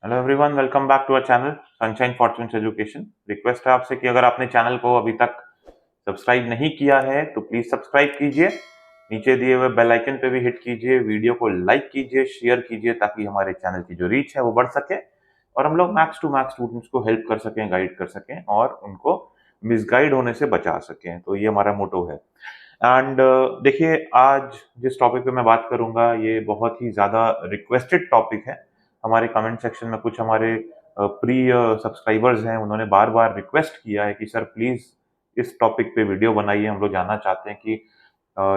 Hello everyone, welcome back to our channel sunshine fortunes education. Request है आपसे कि अगर आपने चैनल को अभी तक सब्सक्राइब नहीं किया है तो प्लीज सब्सक्राइब कीजिए। नीचे दिए हुए बेल आइकन पे भी हिट कीजिए, वीडियो को लाइक कीजिए, शेयर कीजिए ताकि हमारे चैनल की जो रीच है वो बढ़ सके और हम लोग मैक्स टू मैक्स स्टूडेंट्स को हेल्प कर सकें, गाइड कर सकें और उनको मिसगाइड होने से बचा सकें। तो ये हमारा मोटो है। एंड देखिए, आज जिस टॉपिक पे मैं बात करूंगा ये बहुत ही ज़्यादा रिक्वेस्टेड टॉपिक है। हमारे कमेंट सेक्शन में कुछ हमारे प्री सब्सक्राइबर्स हैं, उन्होंने बार बार रिक्वेस्ट किया है कि सर प्लीज़ इस टॉपिक पे वीडियो बनाइए। हम लोग जानना चाहते हैं कि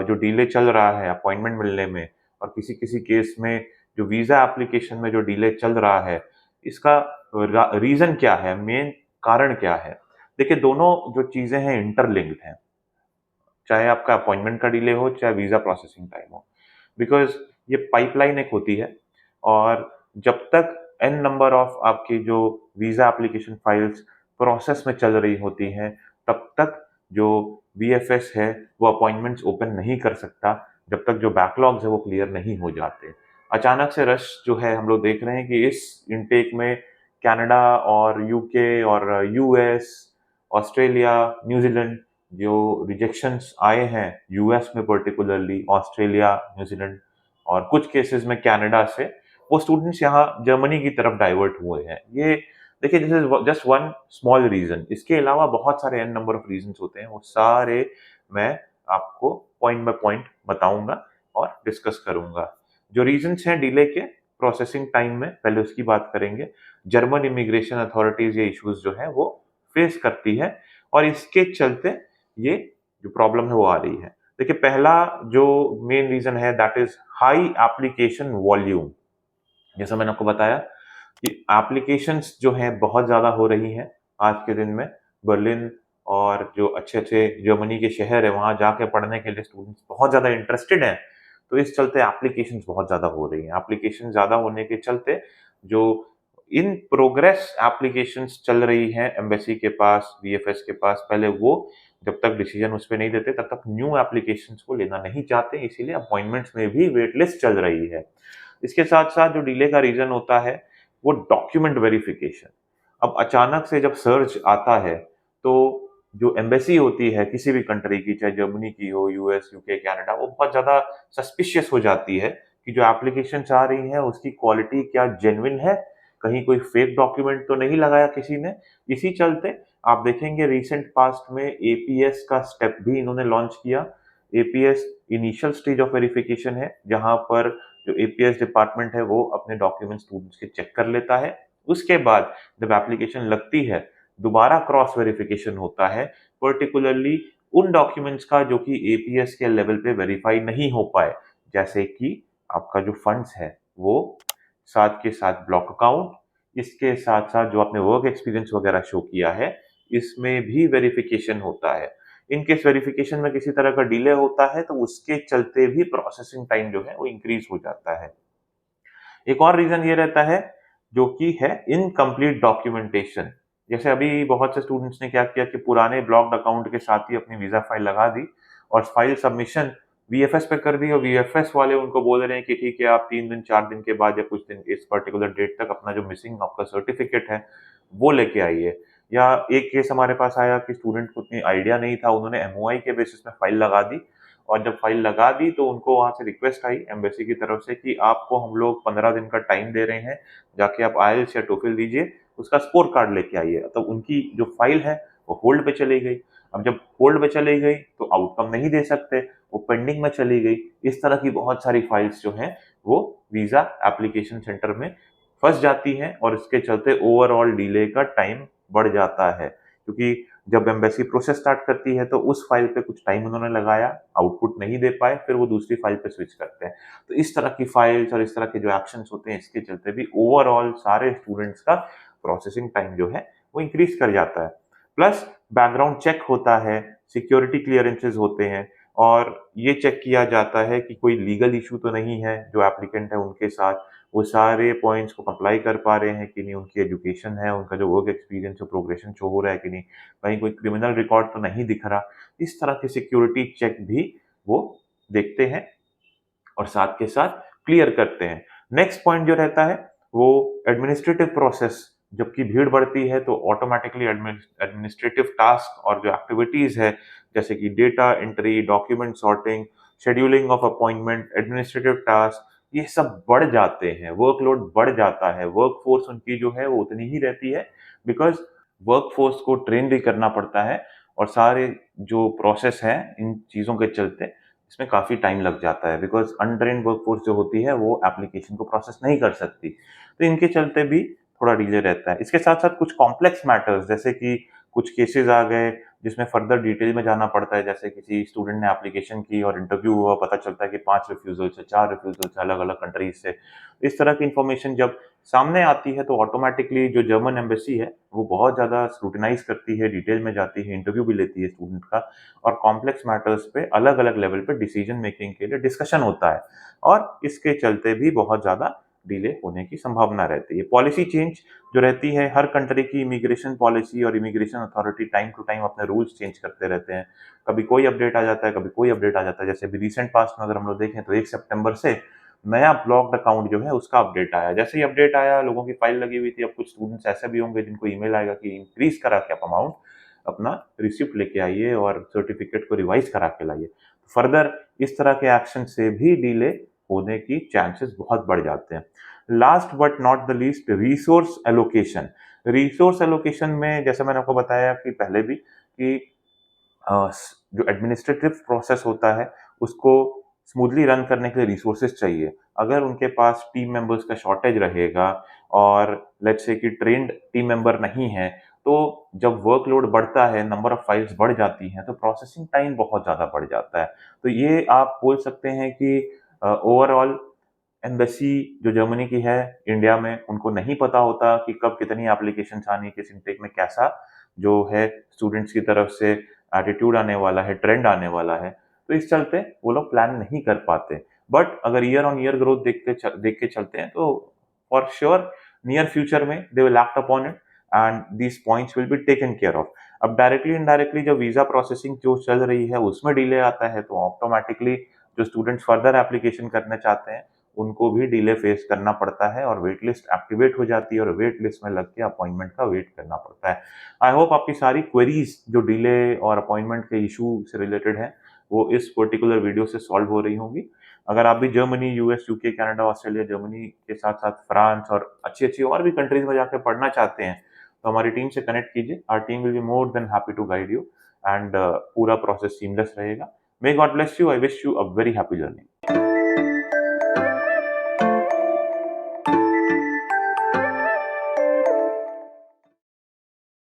जो डिले चल रहा है अपॉइंटमेंट मिलने में और किसी किसी केस में जो वीज़ा एप्लीकेशन में जो डिले चल रहा है, इसका रीज़न क्या है, मेन कारण क्या है। देखिए, दोनों जो चीज़ें हैं इंटरलिंक्ड हैं, चाहे आपका अपॉइंटमेंट का डिले हो चाहे वीजा प्रोसेसिंग टाइम हो। बिकॉज ये पाइपलाइन एक होती है और जब तक एन नंबर ऑफ आपकी जो वीजा एप्लीकेशन फाइल्स प्रोसेस में चल रही होती हैं, तब तक जो वीएफएस है वो अपॉइंटमेंट्स ओपन नहीं कर सकता जब तक जो बैकलॉग्स है वो क्लियर नहीं हो जाते। अचानक से रश जो है हम लोग देख रहे हैं कि इस इनटेक में कनाडा और यूके और यूएस, ऑस्ट्रेलिया, न्यूजीलैंड जो रिजेक्शंस आए हैं यूएस में, पर्टिकुलरली ऑस्ट्रेलिया, न्यूजीलैंड और कुछ केसेस में कनाडा से, वो स्टूडेंट्स यहाँ जर्मनी की तरफ डाइवर्ट हुए हैं। ये देखिए, this is just one small reason. इसके अलावा बहुत सारे एन नंबर ऑफ रीजंस होते हैं, वो सारे मैं आपको पॉइंट बाय पॉइंट बताऊंगा और डिस्कस करूंगा। जो रीजंस हैं डिले के प्रोसेसिंग टाइम में, पहले उसकी बात करेंगे। जर्मन इमिग्रेशन अथॉरिटीज ये इश्यूज जो है वो फेस करती है और इसके चलते ये जो प्रॉब्लम है वो आ रही है। देखिए, पहला जो मेन रीजन है that is high application volume. जैसा मैंने आपको बताया कि एप्लीकेशंस जो हैं बहुत ज़्यादा हो रही हैं आज के दिन में। बर्लिन और जो अच्छे अच्छे जर्मनी के शहर है वहाँ जाके पढ़ने के लिए स्टूडेंट्स बहुत ज़्यादा इंटरेस्टेड हैं। तो इस चलते एप्लीकेशंस बहुत ज़्यादा हो रही हैं। एप्लीकेशन ज़्यादा होने के चलते जो इन प्रोग्रेस एप्लीकेशंस चल रही हैं एम्बेसी के पास, वीएफएस के पास, पहले वो जब तक डिसीजन उस पर नहीं देते तब तक न्यू एप्लीकेशंस को लेना नहीं चाहते, इसीलिए अपॉइंटमेंट्स में भी वेट लिस्ट चल रही है। इसके साथ साथ जो डिले का रीजन होता है वो डॉक्यूमेंट वेरिफिकेशन। अब अचानक से जब सर्च आता है तो जो एम्बेसी होती है किसी भी कंट्री की, चाहे जर्मनी की हो, यूएस, यूके, कनाडा, वो बहुत ज्यादा सस्पिशियस हो जाती है कि जो एप्लीकेशन आ रही है उसकी क्वालिटी क्या जेन्युइन है, कहीं कोई फेक डॉक्यूमेंट तो नहीं लगाया किसी ने। इसी चलते आप देखेंगे रिसेंट पास्ट में एपीएस का स्टेप भी इन्होंने लॉन्च किया। APS initial stage of verification है जहां पर जो एपीएस डिपार्टमेंट है वो अपने डॉक्यूमेंट स्टूडेंट्स के चेक कर लेता है। उसके बाद जब एप्लीकेशन लगती है दोबारा क्रॉस वेरिफिकेशन होता है, पर्टिकुलरली उन डॉक्यूमेंट्स का जो कि एपीएस के लेवल पे वेरीफाई नहीं हो पाए, जैसे कि आपका जो फंड्स है वो, साथ के साथ ब्लॉक अकाउंट, इसके साथ साथ जो आपने वर्क एक्सपीरियंस वगैरह शो किया है, इसमें भी वेरिफिकेशन होता है। इन केस वेरिफिकेशन में किसी तरह का डिले होता है तो उसके चलते भी प्रोसेसिंग टाइम जो है वो इंक्रीज हो जाता है। एक और रीजन ये रहता है जो कि है इनकम्प्लीट डॉक्यूमेंटेशन। जैसे अभी बहुत से स्टूडेंट्स ने क्या किया कि पुराने ब्लॉक्ड अकाउंट के साथ ही अपनी वीजा फाइल लगा दी और फाइल सबमिशन वीएफएस पे कर दी और वीएफएस वाले उनको बोल रहे हैं कि ठीक है, आप 3 दिन 4 दिन के बाद या कुछ दिन इस पर्टिकुलर डेट तक अपना जो मिसिंग आपका सर्टिफिकेट है वो लेके आइए। या एक केस हमारे पास आया कि स्टूडेंट को उतनी आइडिया नहीं था, उन्होंने एमओआई के बेसिस में फाइल लगा दी और जब फाइल लगा दी तो उनको वहां से रिक्वेस्ट आई एम्बेसी की तरफ से कि आपको हम लोग 15 दिन का टाइम दे रहे हैं, जाके आप आईएलटीएस या टोफिल दीजिए, उसका स्कोर कार्ड लेके आइए। तो उनकी जो फाइल है वो होल्ड पे चली गई। अब जब होल्ड पे चली गई तो आउटकम नहीं दे सकते, वो पेंडिंग में चली गई। इस तरह की बहुत सारी फाइल्स जो हैं वो वीजा एप्लीकेशन सेंटर में फंस जाती हैं और इसके चलते ओवरऑल डिले का टाइम बढ़ जाता है। क्योंकि जब एम्बेसी प्रोसेस स्टार्ट करती है तो उस फाइल पे कुछ टाइम उन्होंने लगाया, आउटपुट नहीं दे पाए, फिर वो दूसरी फाइल पे स्विच करते हैं। तो इस तरह की फाइल्स और इस तरह के जो एक्शंस होते हैं इसके चलते भी ओवरऑल सारे स्टूडेंट्स का प्रोसेसिंग टाइम जो है वो इंक्रीज कर जाता है। प्लस बैकग्राउंड चेक होता है, सिक्योरिटी क्लियरेंसेज होते हैं और ये चेक किया जाता है कि कोई लीगल इशू तो नहीं है जो एप्लीकेंट है उनके साथ, वो सारे पॉइंट्स को कंप्लाई कर पा रहे हैं कि नहीं, उनकी एजुकेशन है, उनका जो वर्क एक्सपीरियंस है, प्रोग्रेशन शो हो रहा है कि नहीं, कहीं कोई क्रिमिनल रिकॉर्ड तो नहीं दिख रहा। इस तरह के सिक्योरिटी चेक भी वो देखते हैं और साथ के साथ क्लियर करते हैं। नेक्स्ट पॉइंट जो रहता है वो एडमिनिस्ट्रेटिव प्रोसेस, जबकि भीड़ बढ़ती है तो ऑटोमेटिकली एडमिनिस्ट्रेटिव टास्क और जो एक्टिविटीज है जैसे कि data entry, document sorting, scheduling of appointment, administrative task, ये सब बढ़ जाते हैं, वर्कलोड बढ़ जाता है, वर्कफोर्स उनकी जो है वो उतनी ही रहती है, बिकॉज वर्कफोर्स को ट्रेन भी करना पड़ता है और सारे जो प्रोसेस है इन चीज़ों के चलते इसमें काफ़ी टाइम लग जाता है, बिकॉज अनट्रेन्ड वर्कफोर्स जो होती है वो एप्लीकेशन को प्रोसेस नहीं कर सकती, तो इनके चलते भी थोड़ा डिले रहता है। इसके साथ साथ कुछ कॉम्प्लेक्स मैटर्स जैसे कि कुछ केसेस आ गए जिसमें फर्दर डिटेल में जाना पड़ता है, जैसे किसी स्टूडेंट ने एप्लीकेशन की और इंटरव्यू हुआ, पता चलता है कि 5 रिफ्यूजल्स है, 4 रिफ्यूजल्स है अलग-अलग कंट्रीज से। इस तरह की इन्फॉर्मेशन जब सामने आती है तो ऑटोमेटिकली जो जर्मन एम्बेसी है वो बहुत ज़्यादा स्क्रूटिनाइज़ करती है, डिटेल में जाती है, इंटरव्यू भी लेती है स्टूडेंट का और कॉम्प्लेक्स मैटर्स पे अलग-अलग लेवल पे डिसीजन मेकिंग के लिए डिस्कशन होता है और इसके चलते भी बहुत ज़्यादा डिले होने की संभावना रहती है। पॉलिसी चेंज जो रहती है, हर कंट्री की इमिग्रेशन पॉलिसी और immigration authority time to time अपने रूल्स चेंज करते रहते हैं। कभी कोई अपडेट आ जाता है, कभी कोई अपडेट आ जाता है। जैसे अभी रिसेंट पास्ट में अगर हम लोग देखें तो 1 सितंबर से नया ब्लॉक्ड अकाउंट जो है उसका अपडेट आया। जैसे ही अपडेट आया, लोगों की फाइल लगी हुई थी, अब कुछ स्टूडेंट्स ऐसे भी होंगे जिनको ईमेल आएगा कि इंक्रीज करा के आप अमाउंट अपना रिसिप्ट लेके आइए और सर्टिफिकेट को रिवाइज करा के लाइए। फर्दर इस तरह के एक्शन से भी डिले होने की चांसेस बहुत बढ़ जाते हैं। Last but not the least, resource allocation. Resource allocation में जैसे मैंने आपको बताया कि पहले भी कि जो एडमिनिस्ट्रेटिव प्रोसेस होता है उसको स्मूथली रन करने के लिए रिसोर्सेज चाहिए। अगर उनके पास टीम मेंबर्स का शॉर्टेज रहेगा और लेट्स से कि ट्रेन्ड टीम मेंबर नहीं है, तो जब वर्कलोड बढ़ता है, नंबर ऑफ फाइल्स बढ़ जाती हैं, तो प्रोसेसिंग टाइम बहुत ज़्यादा बढ़ जाता है। तो ये आप बोल सकते हैं कि ओवरऑल एम्बेसी जो जर्मनी की है इंडिया में, उनको नहीं पता होता कि कब कितनी एप्लीकेशंस आनी है, किस इनटेक में कैसा जो है स्टूडेंट्स की तरफ से एटीट्यूड आने वाला है, ट्रेंड आने वाला है, तो इस चलते वो लोग प्लान नहीं कर पाते। बट अगर ईयर ऑन ईयर ग्रोथ देख के चलते हैं तो फॉर श्योर नियर फ्यूचर में they will act upon it and these points will be taken care of. अब डायरेक्टली इनडायरेक्टली जब वीजा प्रोसेसिंग जो चल रही है उसमें डिले आता है तो ऑटोमेटिकली जो स्टूडेंट्स फर्दर एप्लीकेशन करना चाहते हैं उनको भी डिले फेस करना पड़ता है और वेट लिस्ट एक्टिवेट हो जाती है और वेट लिस्ट में लग के अपॉइंटमेंट का वेट करना पड़ता है। आई होप आपकी सारी क्वेरीज जो डिले और अपॉइंटमेंट के इशू से रिलेटेड है वो इस पर्टिकुलर वीडियो से सॉल्व हो रही होंगी। अगर आप भी Germany, US, UK, Canada, Australia, Germany के साथ साथ फ्रांस और अच्छी अच्छी और भी कंट्रीज में जाकर पढ़ना चाहते हैं तो हमारी टीम से कनेक्ट कीजिए। Our team will be more than happy to guide you and पूरा प्रोसेस सीमलेस रहेगा। May God bless you. I wish you a very happy journey.